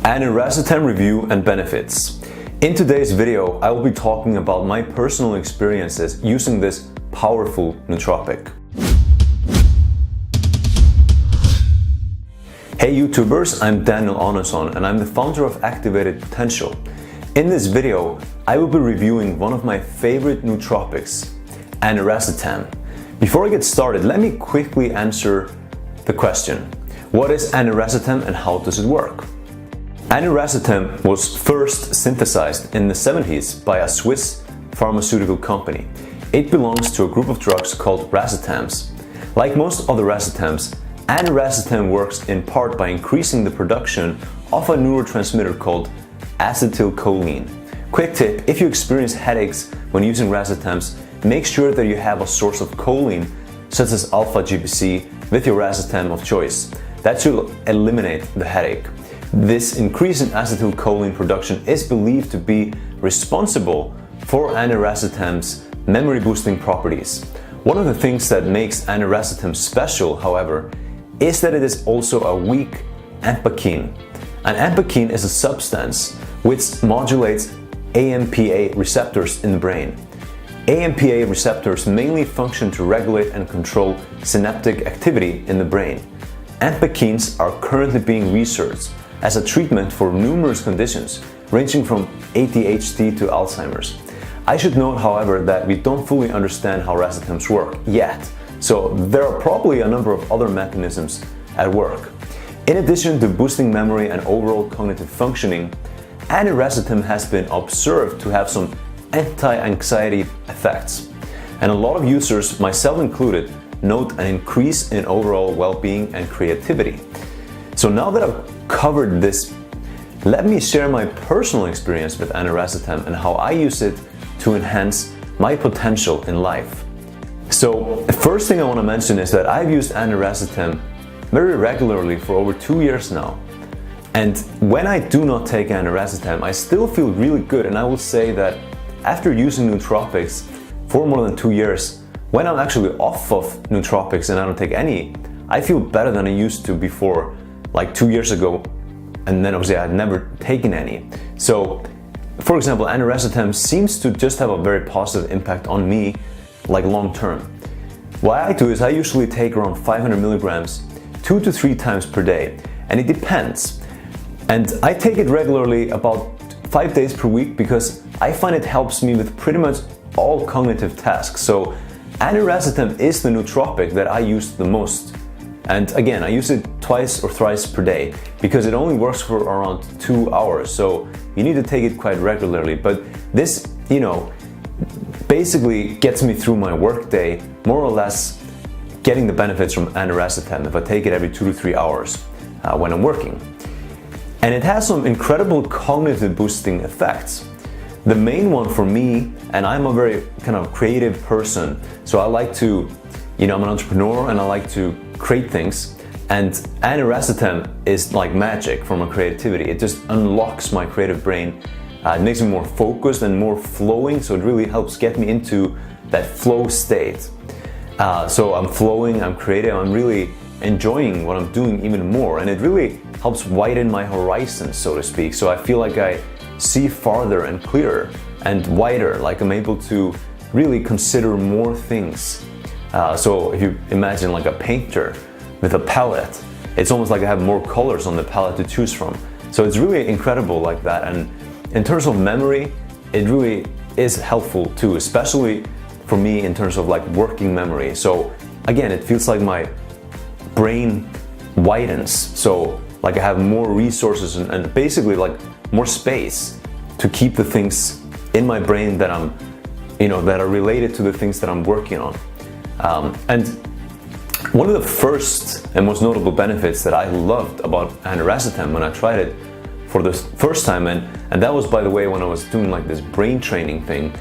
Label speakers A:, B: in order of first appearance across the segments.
A: Aniracetam review and benefits. In today's video, I will be talking about my personal experiences using this powerful nootropic. Hey YouTubers, I'm Daniel Arnason and I'm the founder of Activated Potential. In this video, I will be reviewing one of my favorite nootropics, Aniracetam. Before I get started, let me quickly answer the question: what is Aniracetam and how does it work? Aniracetam was first synthesized in the 70s by a Swiss pharmaceutical company. It belongs to a group of drugs called Racetams. Like most other Racetams, Aniracetam works in part by increasing the production of a neurotransmitter called acetylcholine. Quick tip: if you experience headaches when using Racetams, make sure that you have a source of choline, such as alpha-GPC, with your Racetam of choice. That should eliminate the headache. This increase in acetylcholine production is believed to be responsible for Aniracetam's memory-boosting properties. One of the things that makes Aniracetam special, however, is that it is also a weak ampakine. An ampakine is a substance which modulates AMPA receptors in the brain. AMPA receptors mainly function to regulate and control synaptic activity in the brain. Ampakines are currently being researched as a treatment for numerous conditions, ranging from ADHD to Alzheimer's. I should note, however, that we don't fully understand how Racetams work yet, so there are probably a number of other mechanisms at work. In addition to boosting memory and overall cognitive functioning, Aniracetam has been observed to have some anti-anxiety effects. And a lot of users, myself included, note an increase in overall well-being and creativity. So now that I've covered this, let me share my personal experience with Aniracetam and how I use it to enhance my potential in life. So the first thing I want to mention is that I've used Aniracetam very regularly for over 2 years now. And when I do not take Aniracetam, I still feel really good, and I will say that after using nootropics for more than 2 years, when I'm actually off of nootropics and I don't take any, I feel better than I used to before, like 2 years ago, and then obviously I had never taken any. So, for example, Aniracetam seems to just have a very positive impact on me, like long term. What I do is I usually take around 500 milligrams 2 to 3 times per day, and it depends. And I take it regularly, about 5 days per week, because I find it helps me with pretty much all cognitive tasks. So Aniracetam is the nootropic that I use the most. And again, I use it twice or thrice per day because it only works for around 2 hours. So you need to take it quite regularly. But this, basically gets me through my work day, more or less getting the benefits from Aniracetam if I take it every 2 to 3 hours when I'm working. And it has some incredible cognitive boosting effects. The main one for me, and I'm a very kind of creative person, so I like to, I'm an entrepreneur and I like to create things, and Aniracetam is like magic for my creativity. It just unlocks my creative brain. It makes me more focused and more flowing, so it really helps get me into that flow state. So I'm flowing, I'm creative, I'm really enjoying what I'm doing even more, and it really helps widen my horizons, so to speak. So I feel like I see farther and clearer and wider, like I'm able to really consider more things. So if you imagine like a painter with a palette, it's almost like I have more colors on the palette to choose from. So it's really incredible like that. And in terms of memory, it really is helpful too, especially for me in terms of like working memory. So again, it feels like my brain widens. So like I have more resources and basically like more space to keep the things in my brain that I'm, that are related to the things that I'm working on. And one of the first and most notable benefits that I loved about Aniracetam when I tried it for the first time, and that was, by the way, when I was doing like this brain training thing.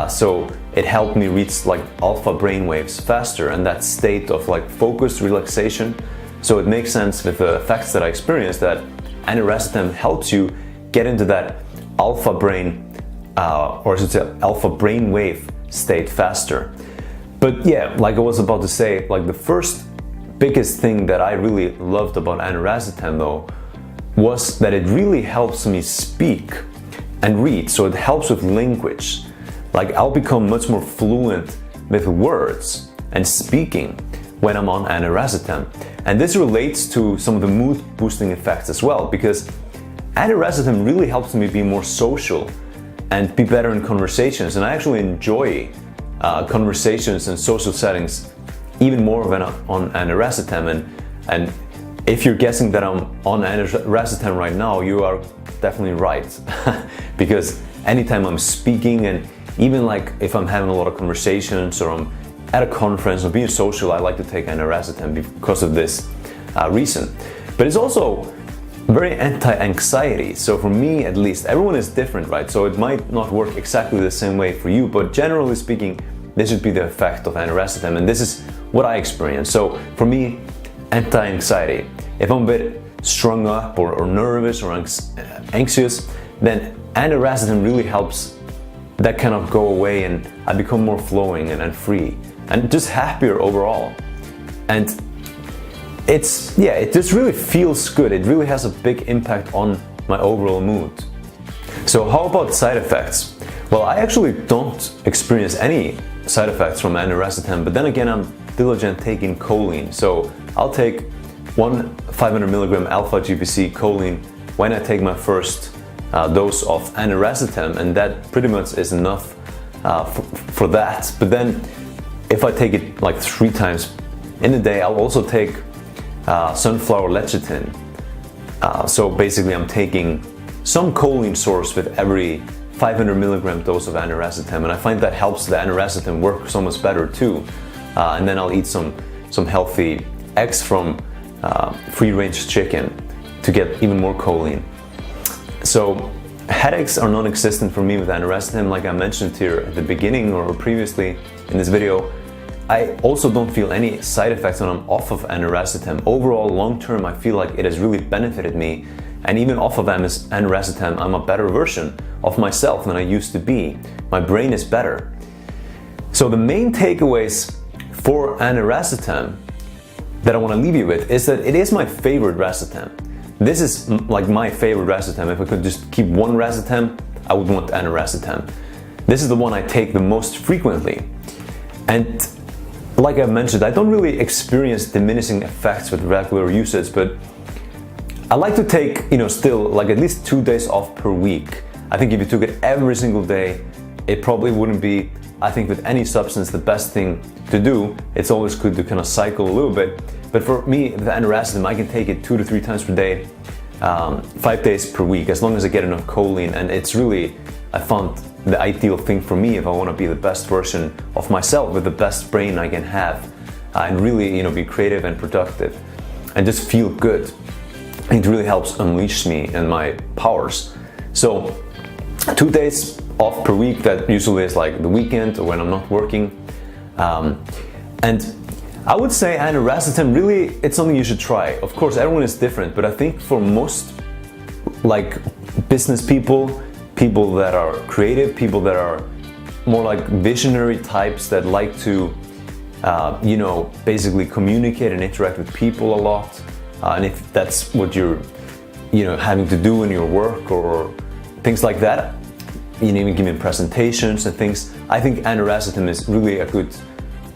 A: So it helped me reach like alpha brain waves faster, and that state of like focused relaxation. So it makes sense with the effects that I experienced that Aniracetam helps you get into that alpha brain, or I should say alpha brain wave state faster. But yeah, like I was about to say, like the first biggest thing that I really loved about Aniracetam though was that it really helps me speak and read. So it helps with language. Like I'll become much more fluent with words and speaking when I'm on Aniracetam. And this relates to some of the mood boosting effects as well, because Aniracetam really helps me be more social and be better in conversations. And I actually enjoy conversations in social settings even more when I'm on Aniracetam. And if you're guessing that I'm on Racetam right now, you are definitely right. Because anytime I'm speaking, and even like if I'm having a lot of conversations or I'm at a conference or being social, I like to take Aniracetam because of this reason. But it's also very anti-anxiety. So for me at least, everyone is different, right? So it might not work exactly the same way for you, but generally speaking, this should be the effect of Aniracetam, and this is what I experience. So for me, anti-anxiety. If I'm a bit strung up or nervous or anxious, then Aniracetam really helps that kind of go away, and I become more flowing and free and just happier overall. And it just really feels good. It really has a big impact on my overall mood. So how about side effects? Well, I actually don't experience any side effects from Aniracetam, but then again, I'm diligent taking choline. So I'll take one 500 milligram alpha GPC choline when I take my first dose of Aniracetam, and that pretty much is enough for that. But then if I take it like 3 times in a day, I'll also take sunflower lecithin. So basically I'm taking some choline source with every 500 milligram dose of Aniracetam, and I find that helps the Aniracetam work so much better too. And then I'll eat some healthy eggs from free-range chicken to get even more choline. So headaches are non-existent for me with Aniracetam, like I mentioned here at the beginning or previously in this video. I also don't feel any side effects when I'm off of Aniracetam. Overall, long-term, I feel like it has really benefited me. And even off of Aniracetam, I'm a better version of myself than I used to be. My brain is better. So the main takeaways for Aniracetam that I want to leave you with is that it is my favorite Racetam. This is like my favorite Racetam. If I could just keep one Racetam, I would want Aniracetam. This is the one I take the most frequently. And like I mentioned, I don't really experience diminishing effects with regular usage, but I like to take, still like at least 2 days off per week. I think if you took it every single day, it probably wouldn't be, I think with any substance, the best thing to do. It's always good to kind of cycle a little bit. But for me, with Aniracetam, I can take it 2 to 3 times per day, 5 days per week, as long as I get enough choline. And it's really, I found the ideal thing for me if I want to be the best version of myself with the best brain I can have, and really, be creative and productive and just feel good. It really helps unleash me and my powers. So 2 days off per week, that usually is like the weekend or when I'm not working. And I would say Aniracetam, really, it's something you should try. Of course, everyone is different, but I think for most like business people that are creative, people that are more like visionary types that like to, basically communicate and interact with people a lot. And if that's what you're, having to do in your work or things like that, even giving presentations and things, I think Aniracetam is really a good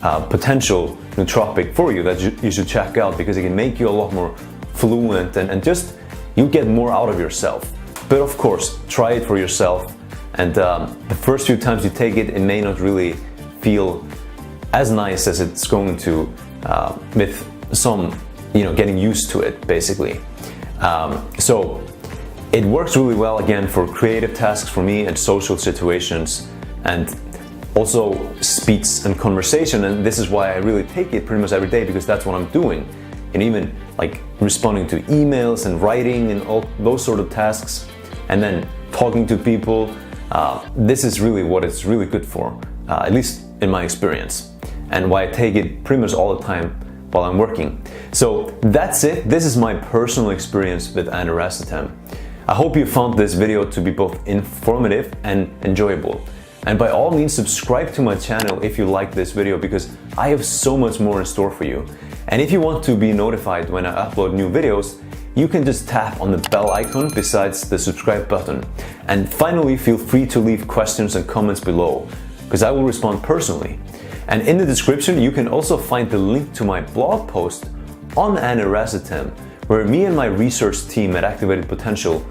A: potential nootropic for you that you should check out, because it can make you a lot more fluent and just you get more out of yourself. But of course, try it for yourself. And the first few times you take it, it may not really feel as nice as it's going to with some, getting used to it, basically. So it works really well, again, for creative tasks for me and social situations, and also speech and conversation. And this is why I really take it pretty much every day, because that's what I'm doing. And even like responding to emails and writing and all those sort of tasks, and then talking to people. This is really what it's really good for, at least in my experience, and why I take it pretty much all the time while I'm working. So that's it. This is my personal experience with Aniracetam. I hope you found this video to be both informative and enjoyable. And by all means, subscribe to my channel if you like this video, because I have so much more in store for you. And if you want to be notified when I upload new videos, you can just tap on the bell icon besides the subscribe button. And finally, feel free to leave questions and comments below, because I will respond personally. And in the description, you can also find the link to my blog post on Aniracetam, where me and my research team at Activated Potential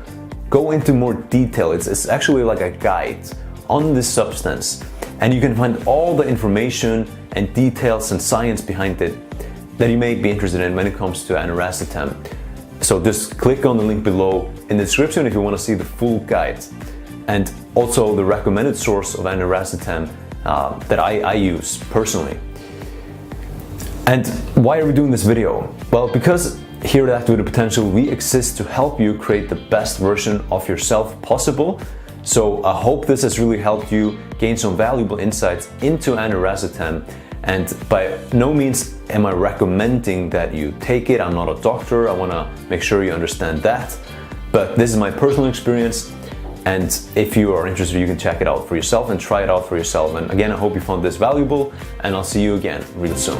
A: go into more detail. It's actually like a guide on this substance, and you can find all the information and details and science behind it that you may be interested in when it comes to Aniracetam. So just click on the link below in the description if you want to see the full guide, and also the recommended source of Aniracetam that I use personally. And why are we doing this video? Well, because here at Activated Potential, we exist to help you create the best version of yourself possible. So I hope this has really helped you gain some valuable insights into Aniracetam. And by no means am I recommending that you take it. I'm not a doctor. I want to make sure you understand that. But this is my personal experience. And if you are interested, you can check it out for yourself and try it out for yourself. And again, I hope you found this valuable, and I'll see you again real soon.